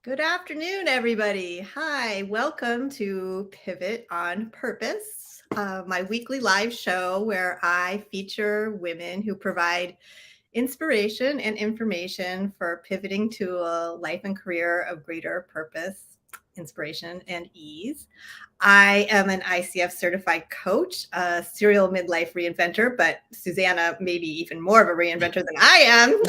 Good afternoon, everybody. Hi, welcome to Pivot on Purpose, my weekly live show where I feature women who provide inspiration and information for pivoting to a life and career of greater purpose, inspiration, and ease. I am an ICF certified coach, a serial midlife reinventor, but Susannah may be even more of a reinventor than I am.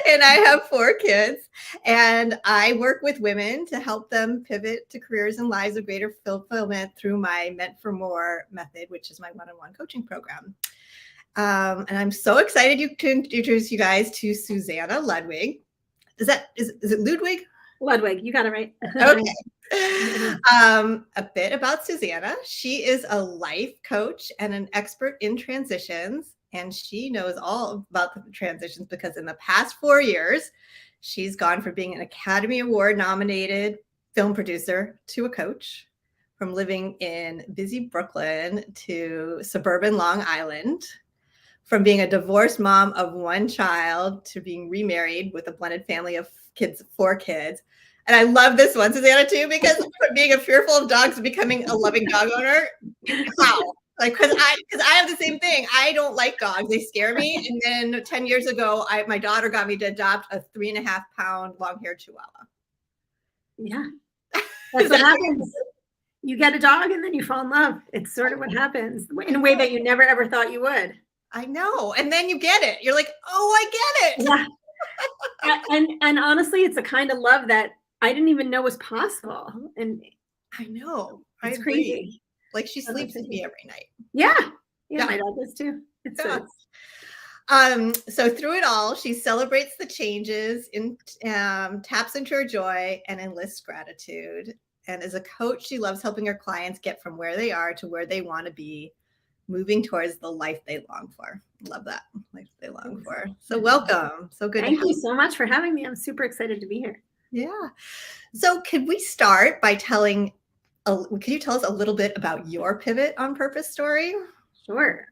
And I have 4 kids, and I work with women to help them pivot to careers and lives of greater fulfillment through my Meant for More method, which is my one-on-one coaching program. And I'm so excited to introduce you guys to Susannah Ludwig. Is it Ludwig? Ludwig, you got it right. Okay. A bit about Susannah. She is a life coach and an expert in transitions, and she knows all about the transitions because in the past 4 years, she's gone from being an Academy Award nominated film producer to a coach, from living in busy Brooklyn to suburban Long Island, from being a divorced mom of 1 child to being remarried with a blended family of 4 kids. And I love this one, Susannah, too, because from being a fearful of dogs to becoming a loving dog owner. How? Like, because I have the same thing. I don't like dogs. They scare me. And then 10 years ago, my daughter got me to adopt a 3.5-pound long-haired Chihuahua. Yeah. That's what happens. You get a dog and then you fall in love. It's sort of what happens in a way that you never, ever thought you would. I know. And then you get it. You're like, oh, I get it. Yeah. And honestly, it's a kind of love that I didn't even know was possible. And I know. It's crazy. Like she sleeps with me every night. Yeah. My dog does too. So through it all, she celebrates the changes, taps into her joy, and enlists gratitude. And as a coach, she loves helping her clients get from where they are to where they want to be, moving towards the life they long for. Love that. Life they long for. So welcome. So good. Thank you so much for having me. I'm super excited to be here. Yeah. So could we start by can you tell us a little bit about your pivot on purpose story? Sure.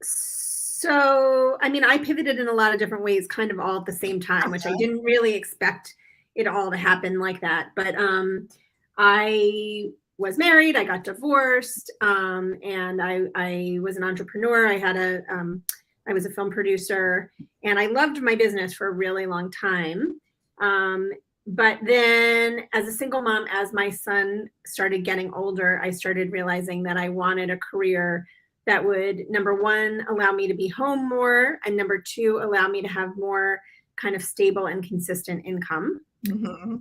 So, I pivoted in a lot of different ways, kind of all at the same time, which I didn't really expect it all to happen like that. But I was married, I got divorced, and I was an entrepreneur. I was a film producer, and I loved my business for a really long time. But then as a single mom, as my son started getting older, I started realizing that I wanted a career that would, number one, allow me to be home more, and number two, allow me to have more kind of stable and consistent income. Mm-hmm.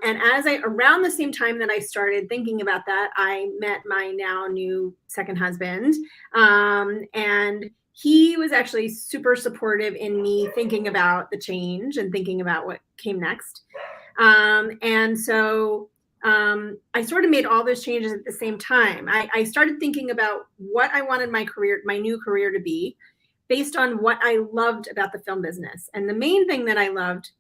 And around the same time that I started thinking about that, I met my now new second husband, and he was actually super supportive in me thinking about the change and thinking about what came next. And so I sort of made all those changes at the same time. I started thinking about what I wanted my new career to be based on what I loved about the film business. And the main thing that I loved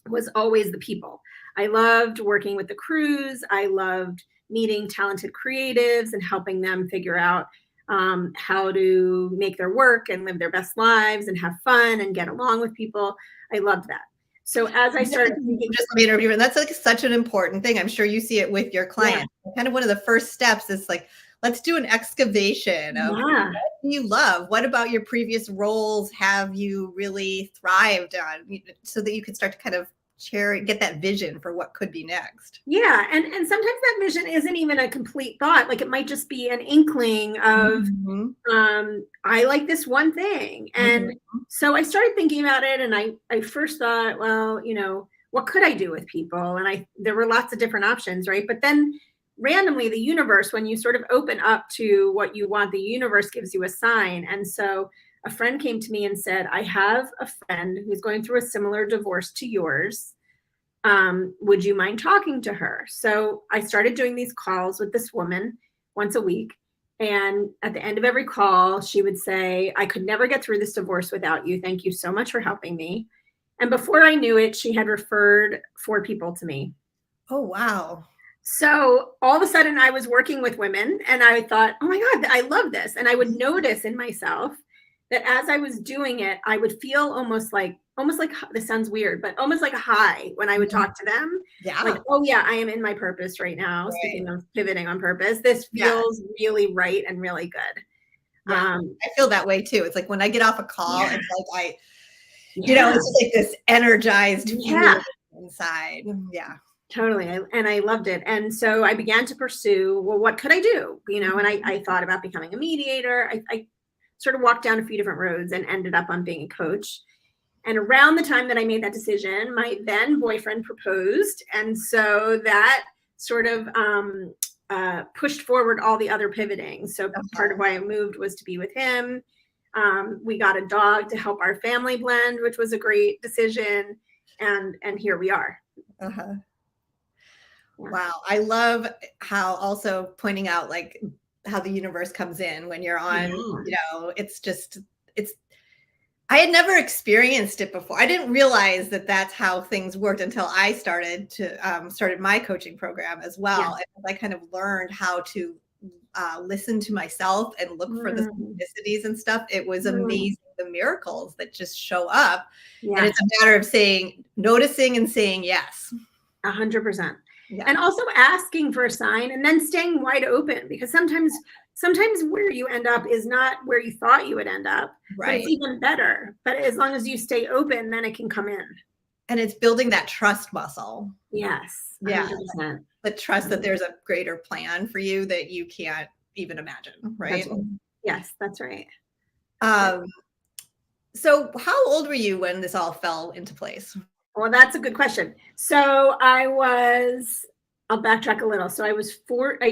was always the people. I loved working with the crews. I loved meeting talented creatives and helping them figure out how to make their work and live their best lives and have fun and get along with people. I loved that. So as I started thinking, just let me interview, and that's like such an important thing. I'm sure you see it with your clients. Yeah. Kind of one of the first steps is like, let's do an excavation of what you love. What about your previous roles have you really thrived on, so that you can start to kind of get that vision for what could be next. Yeah. And sometimes that vision isn't even a complete thought. Like it might just be an inkling of, I like this one thing. And so I started thinking about it, and I first thought, well, what could I do with people? And there were lots of different options, right? But then randomly the universe, when you sort of open up to what you want, the universe gives you a sign. And so a friend came to me and said, I have a friend who's going through a similar divorce to yours. Would you mind talking to her? So I started doing these calls with this woman once a week. And at the end of every call, she would say, I could never get through this divorce without you. Thank you so much for helping me. And before I knew it, she had referred 4 people to me. Oh, wow. So all of a sudden I was working with women, and I thought, oh my God, I love this. And I would notice in myself that as I was doing it, I would feel almost like, this sounds weird, but almost like a high when I would talk to them. Yeah. Like, oh yeah, I am in my purpose right now. Right. Speaking of pivoting on purpose, this feels really right and really good. Yeah. I feel that way too. It's like when I get off a call, it's like it's like this energized feeling inside. Yeah. Totally. And I loved it. And so I began to pursue, well, what could I do? And I thought about becoming a mediator. I sort of walked down a few different roads and ended up on being a coach. And around the time that I made that decision, my then boyfriend proposed. And so that sort of pushed forward all the other pivoting. So part of why I moved was to be with him. We got a dog to help our family blend, which was a great decision. And here we are. Uh-huh. Wow. I love how also pointing out like how the universe comes in when you're on, I had never experienced it before. I didn't realize that that's how things worked until I started my coaching program as well. And I kind of learned how to listen to myself and look for the synchronicities and stuff. It was amazing, the miracles that just show up. And it's a matter of noticing and saying yes. 100%. Yeah. And also asking for a sign and then staying wide open, because sometimes where you end up is not where you thought you would end up. Right. But it's even better. But as long as you stay open, then it can come in. And it's building that trust muscle. Yes. 100%. Yeah. The trust that there's a greater plan for you that you can't even imagine. Right. Yes, that's right. So how old were you when this all fell into place? Well, that's a good question. So I'll backtrack a little. So I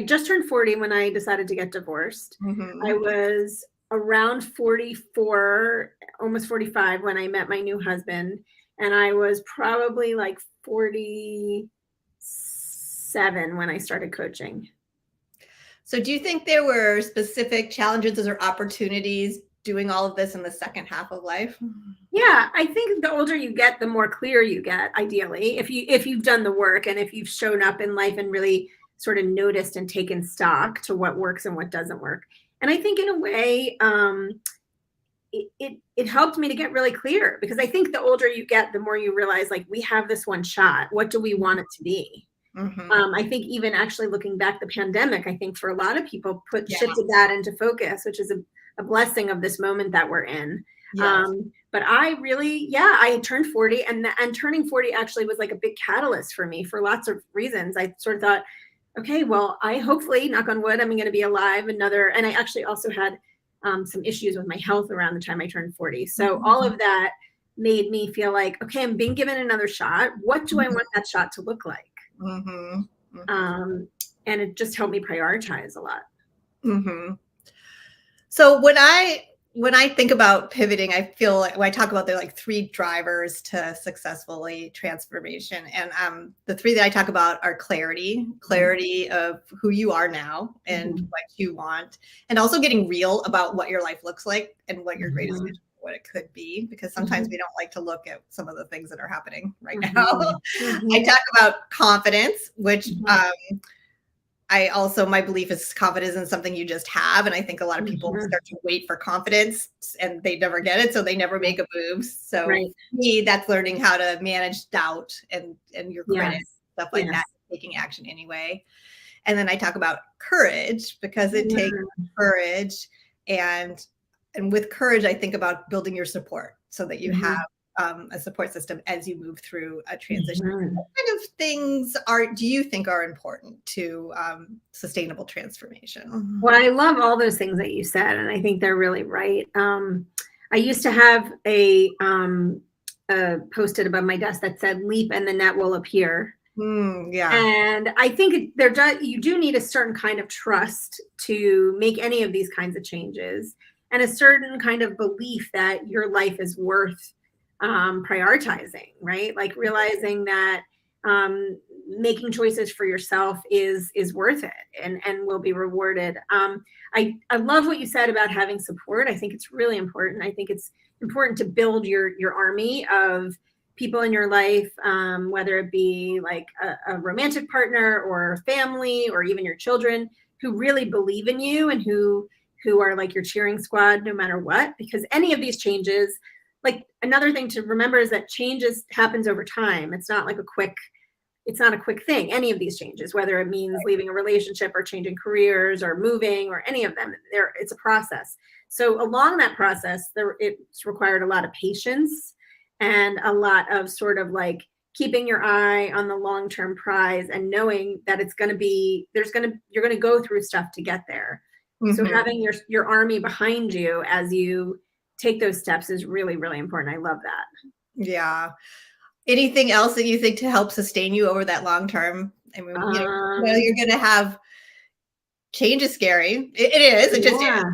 just turned 40 when I decided to get divorced. Mm-hmm. I was around 44, almost 45 when I met my new husband. And I was probably like 47 when I started coaching. So do you think there were specific challenges or opportunities doing all of this in the second half of life? Yeah, I think the older you get, the more clear you get, ideally, if you've done the work and if you've shown up in life and really sort of noticed and taken stock to what works and what doesn't work. And I think in a way, it helped me to get really clear, because I think the older you get, the more you realize, like, we have this one shot. What do we want it to be? Mm-hmm. I think even actually looking back, the pandemic, I think for a lot of people shifted that into focus, which is a blessing of this moment that we're in. Yes. But I really, I turned 40 and turning 40 actually was like a big catalyst for me for lots of reasons. I sort of thought, okay, well, I hopefully, knock on wood, I'm going to be alive and I actually also had some issues with my health around the time I turned 40. So all of that made me feel like, okay, I'm being given another shot. What do I want that shot to look like? Mm-hmm. Mm-hmm. And it just helped me prioritize a lot. Mm-hmm. So when I think about pivoting, I feel like when I talk about there are like 3 drivers to successfully transformation. And the 3 that I talk about are clarity of who you are now and what you want, and also getting real about what your life looks like and what your greatest vision, what it could be, because sometimes we don't like to look at some of the things that are happening right now. I talk about confidence, which my belief is confidence in something you just have. And I think a lot of people start to wait for confidence and they never get it. So they never make a move. So for me, that's learning how to manage doubt and your credit, stuff like that, taking action anyway. And then I talk about courage, because it takes courage. And with courage, I think about building your support so that you have a support system as you move through a transition. What kind of things do you think are important to sustainable transformation? Well, I love all those things that you said, and I think they're really right. I used to have a posted above my desk that said, "Leap and the net will appear." And I think you do need a certain kind of trust to make any of these kinds of changes, and a certain kind of belief that your life is worth prioritizing, right? Like realizing that making choices for yourself is worth it and will be rewarded. I love what you said about having support. I think it's really important. I think it's important to build your army of people in your life, whether it be like a romantic partner or family or even your children, who really believe in you and who who are like your cheering squad no matter what, because any of these changes, like another thing to remember is that happens over time. It's not a quick thing. Any of these changes, whether it means leaving a relationship or changing careers or moving or any of them, it's a process. So along that process, it's required a lot of patience and a lot of sort of like keeping your eye on the long-term prize and knowing that you're going to go through stuff to get there. So having your army behind you as you take those steps is really, really important. I love that. Yeah. Anything else that you think to help sustain you over that long term? I mean, you're going to have change is scary. It is. It just is.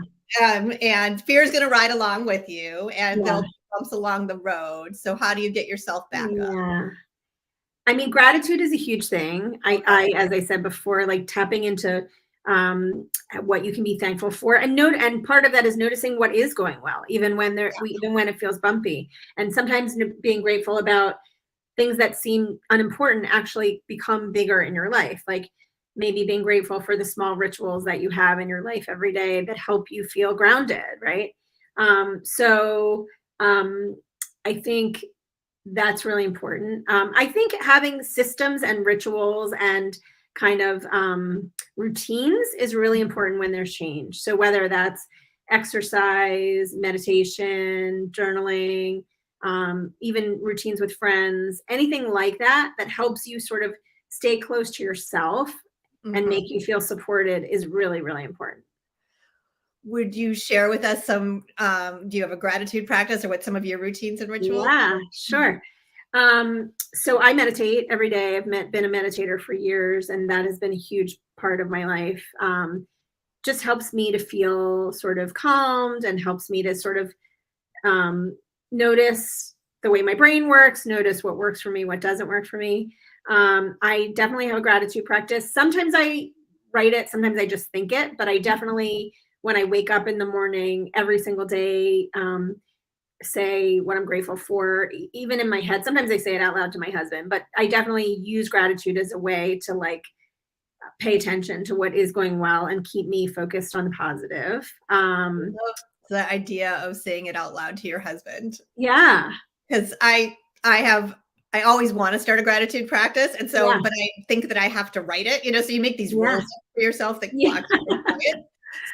And fear is going to ride along with you, and there'll be bumps along the road. So how do you get yourself back up? I mean, gratitude is a huge thing. I as I said before, like tapping into what you can be thankful for, and part of that is noticing what is going well, even when it feels bumpy, and sometimes being grateful about things that seem unimportant actually become bigger in your life. Like maybe being grateful for the small rituals that you have in your life every day that help you feel grounded, right? I think that's really important. I think having systems and rituals and kind of routines is really important when there's change. So whether that's exercise, meditation, journaling, even routines with friends, anything like that helps you sort of stay close to yourself and make you feel supported is really, really important. Would you share with us some, do you have a gratitude practice or what some of your routines and rituals? Yeah, sure. So I meditate every day. I've been a meditator for years, and that has been a huge part of my life. Just helps me to feel sort of calmed and helps me to sort of notice the way my brain works, notice what works for me, what doesn't work for me. I definitely have a gratitude practice. Sometimes I write it, sometimes I just think it, but I definitely, when I wake up in the morning, every single day, say what I'm grateful for, even in my head. Sometimes I say it out loud to my husband, but I definitely use gratitude as a way to like pay attention to what is going well and keep me focused on the positive. The idea of saying it out loud to your husband. Yeah. Because I always want to start a gratitude practice. And so, but I think that I have to write it, so you make these rules for yourself that block it.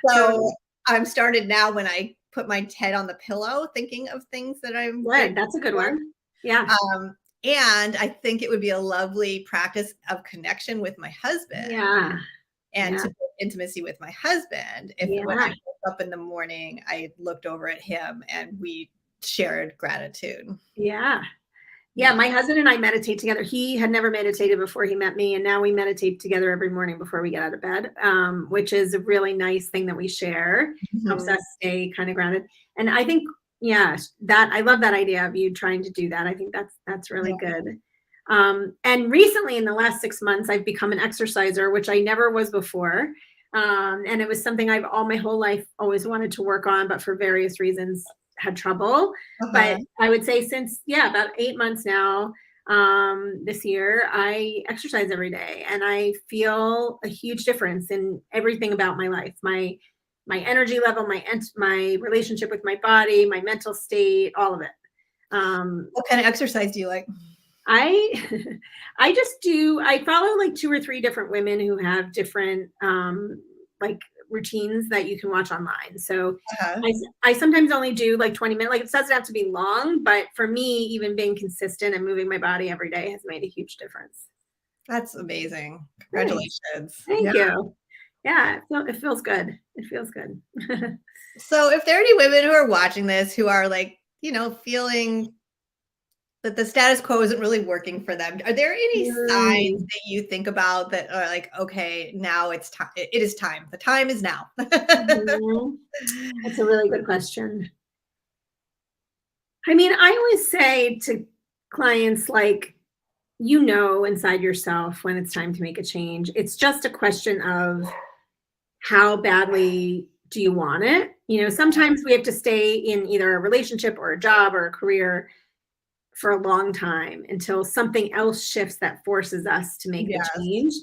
So I'm started now when I put my head on the pillow, thinking of things that I'm good. That's a good one. Yeah. And I think it would be a lovely practice of connection with my husband. Yeah. And to build intimacy with my husband. If when I woke up in the morning, I looked over at him and we shared gratitude. Yeah. Yeah. My husband and I meditate together. He had never meditated before he met me. And now we meditate together every morning before we get out of bed, which is a really nice thing that we share. Helps us stay kind of grounded. And I think, I love that idea of you trying to do that. I think that's really good. And recently in the last 6 months, I've become an exerciser, which I never was before. And it was something I've all my whole life always wanted to work on, but for various reasons had trouble. But I would say since, about 8 months now, this year, I exercise every day and I feel a huge difference in everything about my life, my energy level, my relationship with my body, my mental state, all of it. What kind of exercise do you like? I follow like 2 or 3 different women who have different like routines that you can watch online. So I sometimes only do like 20 minutes. Like it doesn't have to be long, but for me, even being consistent and moving my body every day has made a huge difference. That's amazing. Congratulations. Thank you. Yeah, it feels good. It feels good. So if there are any women who are watching this who are like, feeling that the status quo isn't really working for them, are there any signs that you think about that are like, okay, now it's time. It is time. The time is now. That's a really good question. I mean, I always say to clients, like, inside yourself when it's time to make a change. It's just a question of how badly do you want it? Sometimes we have to stay in either a relationship or a job or a career for a long time until something else shifts that forces us to make the change.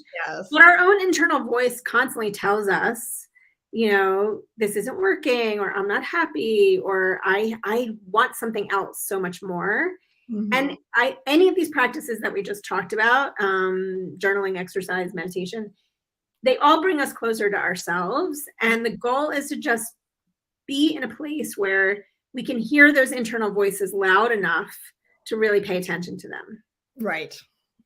But our own internal voice constantly tells us this isn't working, or I'm not happy, or I want something else so much more. And Mhm. any of these practices that we just talked about, journaling, exercise, meditation, they all bring us closer to ourselves. And the goal is to just be in a place where we can hear those internal voices loud enough to really pay attention to them. Right.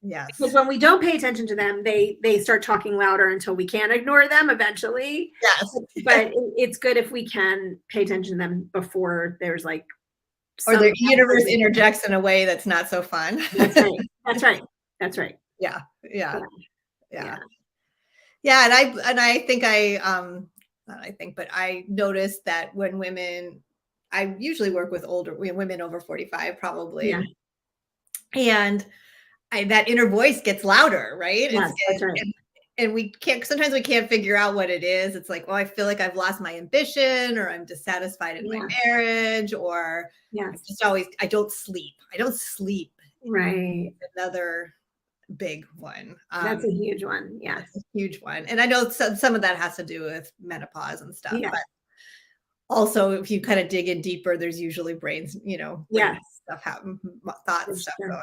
Because Yes. when we don't pay attention to them, they start talking louder until we can't ignore them eventually. Yes. But it's good if we can pay attention to them before there's like Or some the universe cataclysm. interjects in a way that's not so fun. That's right. That's right. That's right. Yeah. Yeah. Yeah. Yeah. Yeah. Yeah, and I think not I think, but I noticed that when women, I usually work with older women over 45 Yeah. probably, and that inner voice gets louder, right? Yes, that's right. And we can't, sometimes we can't figure out what it is. It's like, well, I feel like I've lost my ambition, or I'm dissatisfied in my Yeah. marriage, or Yes. I don't sleep. I don't sleep. Right. Another big one. That's a huge one. Yes. That's a huge one. And I know some of that has to do with menopause and stuff, Yeah. but also if you kind of dig in deeper, there's usually brain Yes. stuff happen, For thoughts stuff sure. going.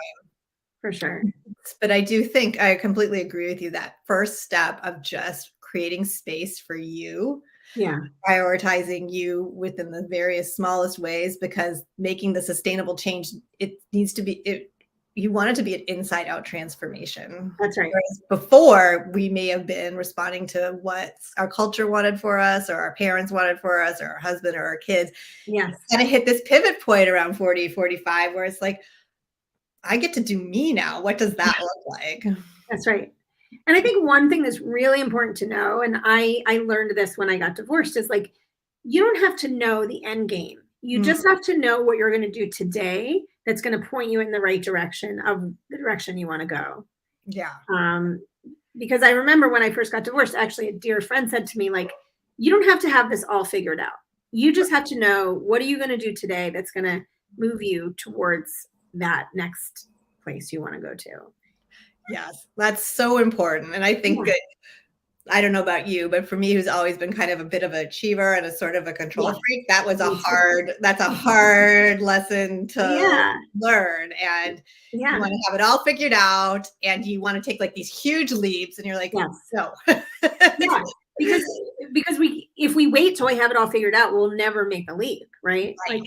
For sure. But I do think I completely agree with you, that first step of just creating space for you, Yeah. prioritizing you within the various smallest ways, because making the sustainable change, it needs to be it you want it to be an inside out transformation. That's right. Whereas before, we may have been responding to what our culture wanted for us, or our parents wanted for us, or our husband or our kids. Yes. Kind of hit this pivot point around 40, 45, where it's like, I get to do me now. What does that look like? That's right. And I think one thing that's really important to know, and I learned this when I got divorced, is like, you don't have to know the end game. You Mm, just have to know what you're going to do today that's going to point you in the right direction of the direction you want to go. yeah. Um, because I remember when I first got divorced, actually, a dear friend said to me, like, you don't have to have this all figured out. You just have to know, what are you going to do today that's going to move you towards that next place you want to go to. Yes, that's so important. And I think Yeah. that, I don't know about you, but for me, who's always been kind of a bit of an achiever and a sort of a control Yeah. freak, Me too. that's a hard lesson to Yeah. learn. And you Yeah. want to have it all figured out, and you want to take like these huge leaps, and you're like, Yes. no. Yeah. Because if we wait till I have it all figured out, we'll never make the leap, right? Like,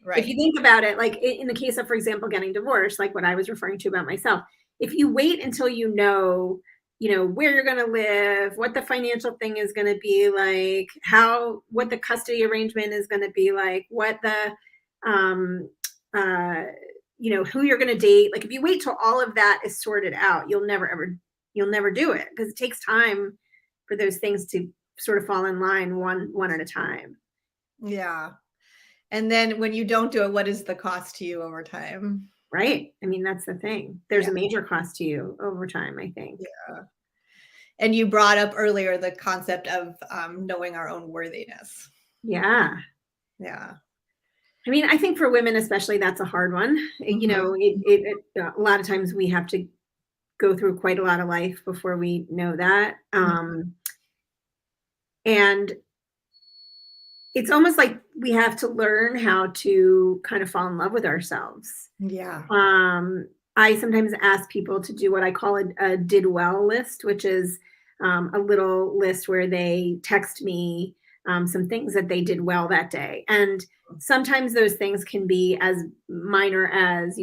Right. if you Right. think about it, like in the case of, for example, getting divorced, like what I was referring to about myself, if you wait until where you're going to live, what the financial thing is going to be like, what the custody arrangement is going to be like, what the, um, uh, who you're going to date. Like if you wait till all of that is sorted out, you'll never do it, because it takes time for those things to sort of fall in line one at a time. Yeah. And then when you don't do it, what is the cost to you over time? Right. I mean, that's the thing. There's Yeah. a major cost to you over time, I think. Yeah. And you brought up earlier the concept of knowing our own worthiness. Yeah. Yeah. I mean, I think for women especially, that's a hard one. Mhm. A lot of times we have to go through quite a lot of life before we know that. And it's almost like we have to learn how to kind of fall in love with ourselves. Yeah. I sometimes ask people to do what I call a did well list, which is a little list where they text me some things that they did well that day. And sometimes those things can be as minor as,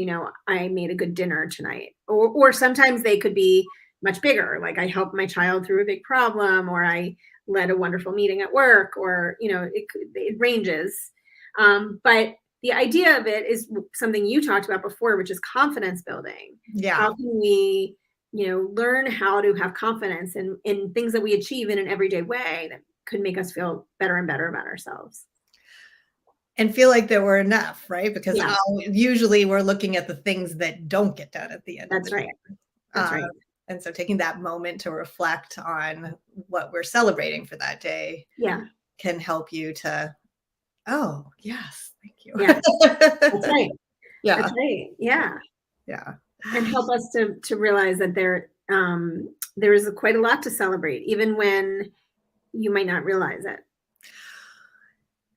I made a good dinner tonight. Or sometimes they could be much bigger, like I helped my child through a big problem, or I led a wonderful meeting at work, or, it ranges. But the idea of it is something you talked about before, which is confidence building. Yeah. How can we, learn how to have confidence in things that we achieve in an everyday way that could make us feel better and better about ourselves? And feel like there were enough, right? Because Yeah, usually we're looking at the things that don't get done at the end of the that's right. day. That's Um, right. and so taking that moment to reflect on what we're celebrating for that day Yeah. can help you to, oh, yes, thank you. Yeah. That's right. Yeah. That's right. Yeah. Yeah. And help us to realize that there is quite a lot to celebrate, even when you might not realize it.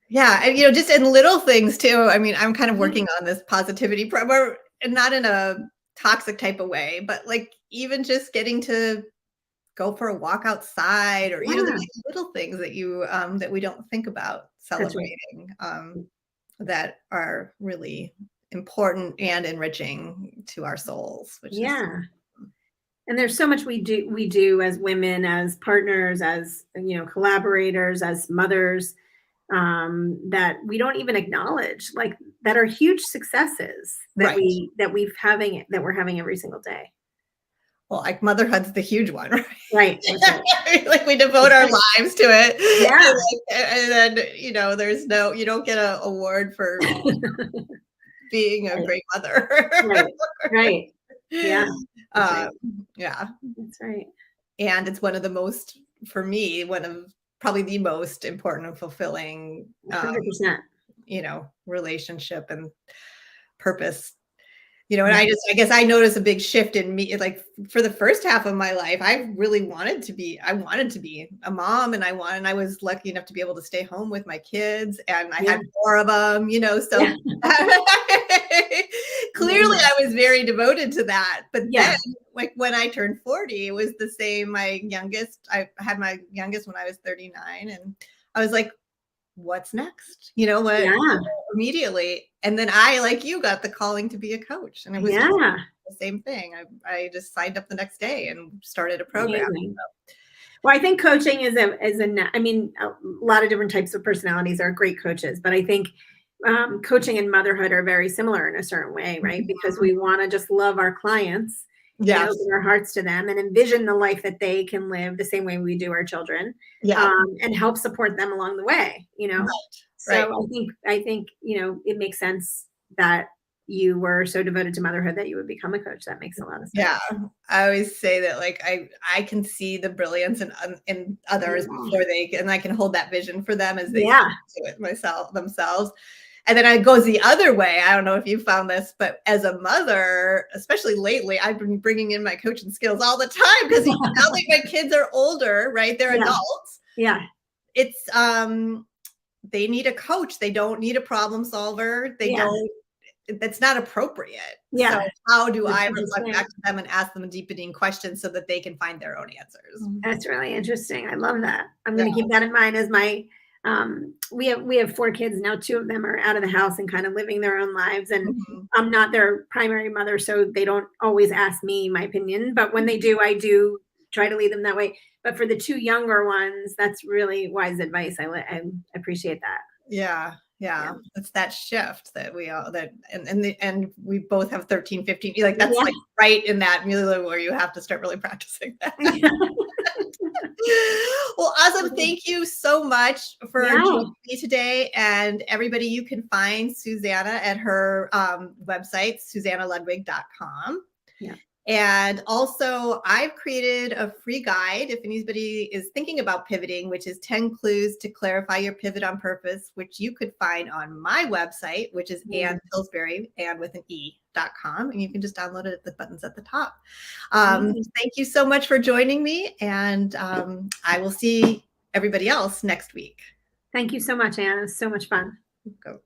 Yeah. And, just in little things too. I mean, I'm kind of working on this positivity program, and not in a toxic type of way, but like even just getting to go for a walk outside, or, Yeah, there's little things that that we don't think about that's right. celebrating, that are really important and enriching to our souls, which is, Yeah. And there's so much we do as women, as partners, as collaborators, as mothers, that we don't even acknowledge, like that are huge successes that right. we're having every single day. Well, like motherhood's the huge one, right? Right. That's right. Like we devote That's our right. lives to it. Yeah. And then, you don't get an award for being a Right. great mother. Right. Right. Yeah. That's right. Um, yeah. That's right. And it's one of the most, for me, one of probably the most important and fulfilling, 100%. relationship and purpose. And Yeah. I guess I noticed a big shift in me. Like for the first half of my life, I wanted to be a mom, and I was lucky enough to be able to stay home with my kids, and I Yeah. had 4 of them, so Yeah. clearly I was very devoted to that. But Yeah. then, like when I turned 40, it was the same. I had my youngest when I was 39, and I was like, what's next? What Yeah. immediately. And then I, like you, got the calling to be a coach. And it was just Yeah. the same thing. I just signed up the next day and started a program. Amazing. Well, I think coaching I mean, a lot of different types of personalities are great coaches, but I think coaching and motherhood are very similar in a certain way, right? Because we want to just love our clients and Yes. open our hearts to them and envision the life that they can live the same way we do our children, Yeah. and help support them along the way, Right. So Right. I think, it makes sense that you were so devoted to motherhood that you would become a coach. That makes a lot of sense. Yeah. I always say that, like, I can see the brilliance in others before and I can hold that vision for them as they Yeah. do it themselves. And then it goes the other way. I don't know if you found this, but as a mother, especially lately, I've been bringing in my coaching skills all the time, because now that my kids are older, right? They're Yeah. adults. Yeah. It's they need a coach. They don't need a problem solver. They Yeah. don't. That's not appropriate. Yeah. So how do That's I interesting. reflect back to them and ask them deepening questions so that they can find their own answers? That's really interesting. I love that. I'm going to keep that in mind as we have 4 kids now. 2 of them are out of the house and kind of living their own lives, and Mhm. I'm not their primary mother, so they don't always ask me my opinion, but when they do, I do try to lead them that way. But for the 2 younger ones, that's really wise advice. I appreciate that. Yeah. Yeah. Yeah. It's that shift that we all that and we both have 13, 15. Like that's Yeah. like right in that really where you have to start really practicing that. Well, awesome. Thank you so much for Yeah. joining me today. And everybody, you can find Susannah at her website, susannaludwig.com. Yeah. And also, I've created a free guide if anybody is thinking about pivoting, which is 10 clues to clarify your pivot on purpose, which you could find on my website, which is Ann Pillsbury, and with an E.com. And you can just download it at the buttons at the top. Thank you so much for joining me. And I will see everybody else next week. Thank you so much, Anne. It was so much fun. Go.